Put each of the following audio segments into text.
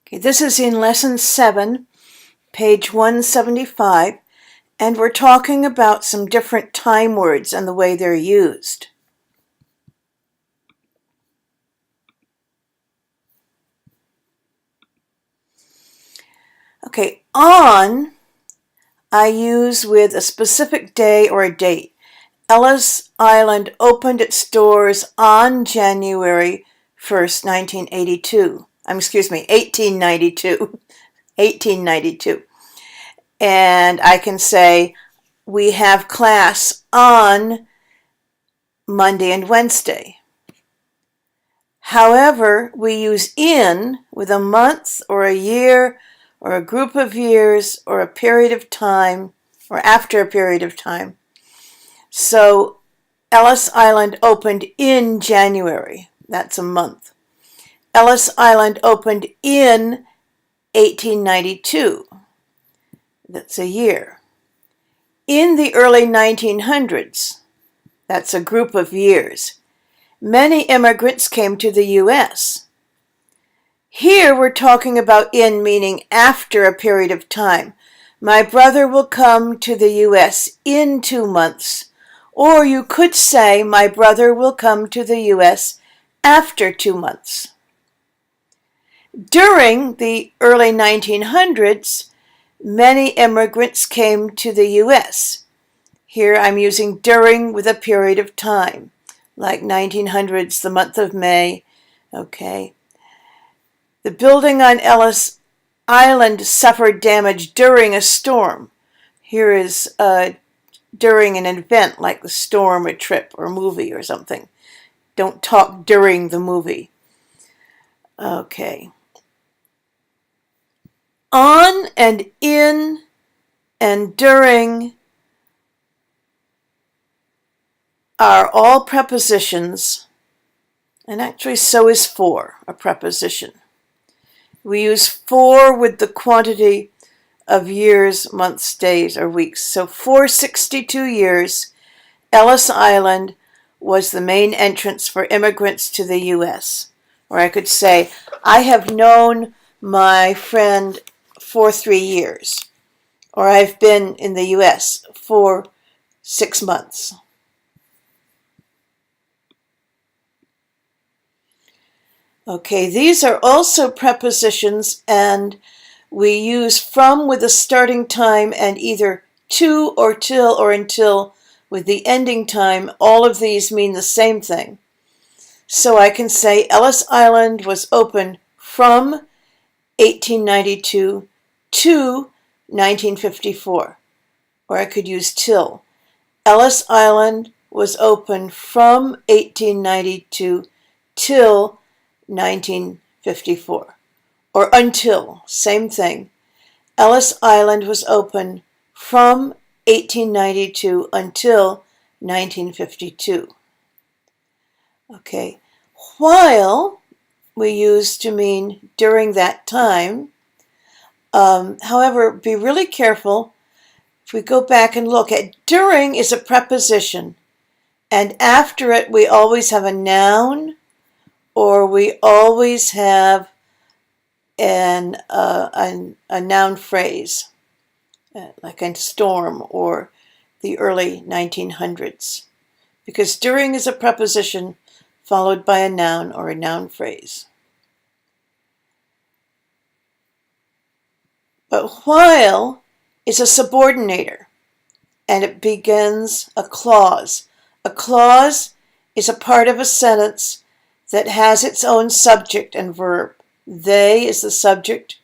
Okay, this is in Lesson 7, page 175, and we're talking about some different time words and the way they're used. Okay, on I use with a specific day or a date. Ellis Island opened its doors on January 1st, 1892. 1892. And I can say, we have class on Monday and Wednesday. However, we use in with a month or a year or a group of years or a period of time or after a period of time. So Ellis Island opened in January. That's a month. Ellis Island opened in 1892. That's a year. In the early 1900s. That's a group of years. Many immigrants came to the U.S. Here we're talking about in meaning after a period of time. My brother will come to the U.S. in 2 months. Or you could say, my brother will come to the U.S. after 2 months. During the early 1900s, many immigrants came to the U.S. Here I'm using during with a period of time, like 1900s, the month of May. Okay. The building on Ellis Island suffered damage during a storm. Here is during an event like the storm, a trip, or movie or something. Don't talk during the movie. Okay. On and in and during are all prepositions, and actually so is for, a preposition. We use for with the quantity of years, months, days, or weeks. So for 62 years, Ellis Island was the main entrance for immigrants to the U.S. Or I could say, I have known my friend for 3 years. Or I've been in the U.S. for 6 months. Okay, these are also prepositions, and we use from with the starting time and either to or till or until with the ending time. All of these mean the same thing. So I can say Ellis Island was open from 1892 to 1954. Or I could use till. Ellis Island was open from 1892 till 1954, or until, same thing. Ellis Island was open from 1892 until 1952. Okay, while we use to mean during that time. However, be really careful. If we go back and look at during is a preposition, and after it we always have a noun, or we always have a noun phrase, like a storm or the early 1900s, because during is a preposition followed by a noun or a noun phrase. But while is a subordinator, and it begins a clause. A clause is a part of a sentence that has its own subject and verb. They is the subject.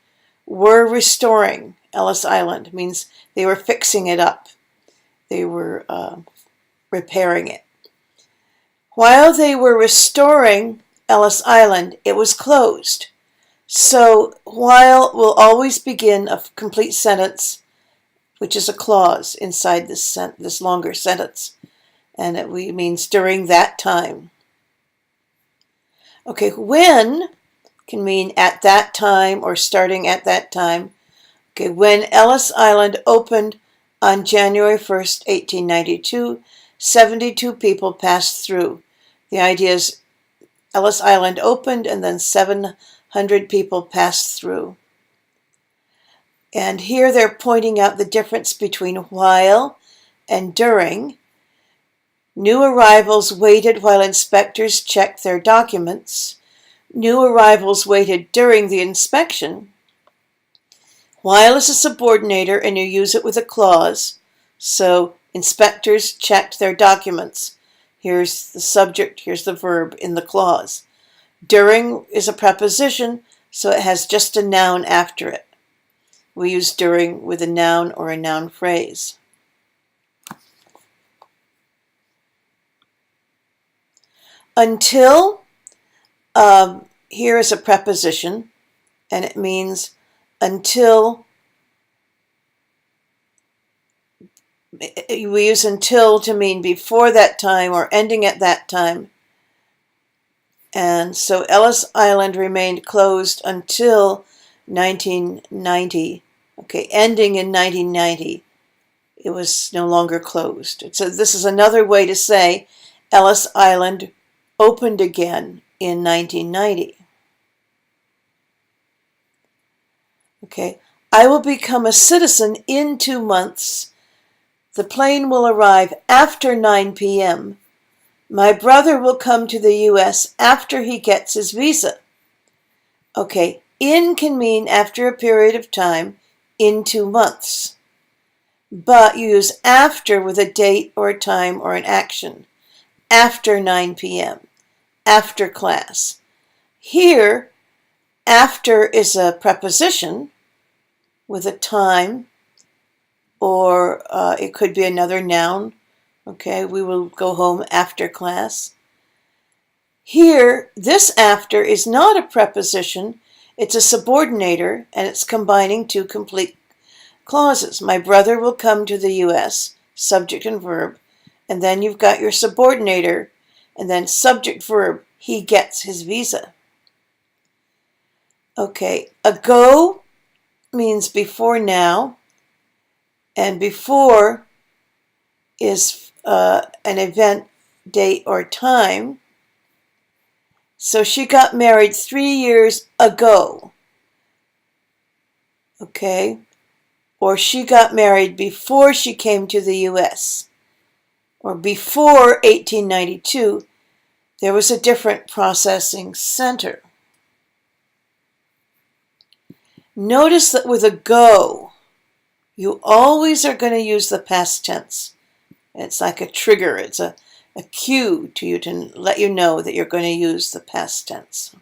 Were restoring Ellis Island means they were fixing it up. They were repairing it. While they were restoring Ellis Island, it was closed. So while will always begin a complete sentence, which is a clause inside this longer sentence, and it means during that time. Okay, when can mean at that time or starting at that time. Okay, when Ellis Island opened on January 1st, 1892, 72 people passed through. The idea is Ellis Island opened and then 700 100 people passed through. And here they're pointing out the difference between while and during. New arrivals waited while inspectors checked their documents. New arrivals waited during the inspection. While is a subordinator, and you use it with a clause. So inspectors checked their documents. Here's the subject, here's the verb in the clause. During is a preposition, so it has just a noun after it. We use during with a noun or a noun phrase. Until, here is a preposition, and it means until. We use until to mean before that time or ending at that time. And so Ellis Island remained closed until 1990. Okay, ending in 1990. It was no longer closed. So this is another way to say Ellis Island opened again in 1990. Okay, I will become a citizen in 2 months. The plane will arrive after 9 p.m. My brother will come to the U.S. after he gets his visa. Okay, in can mean after a period of time, in 2 months. But you use after with a date or a time or an action. After 9 p.m., after class. Here, after is a preposition with a time, or it could be another noun. Okay, we will go home after class. Here, this after is not a preposition, it's a subordinator, and it's combining two complete clauses. My brother will come to the U.S., subject and verb, and then you've got your subordinator, and then subject verb, he gets his visa. Okay, ago means before now, and before is an event, date, or time. So she got married 3 years ago. Okay? Or she got married before she came to the U.S. Or before 1892, there was a different processing center. Notice that with ago, you always are going to use the past tense. It's like a trigger. It's a cue to you to let you know that you're going to use the past tense.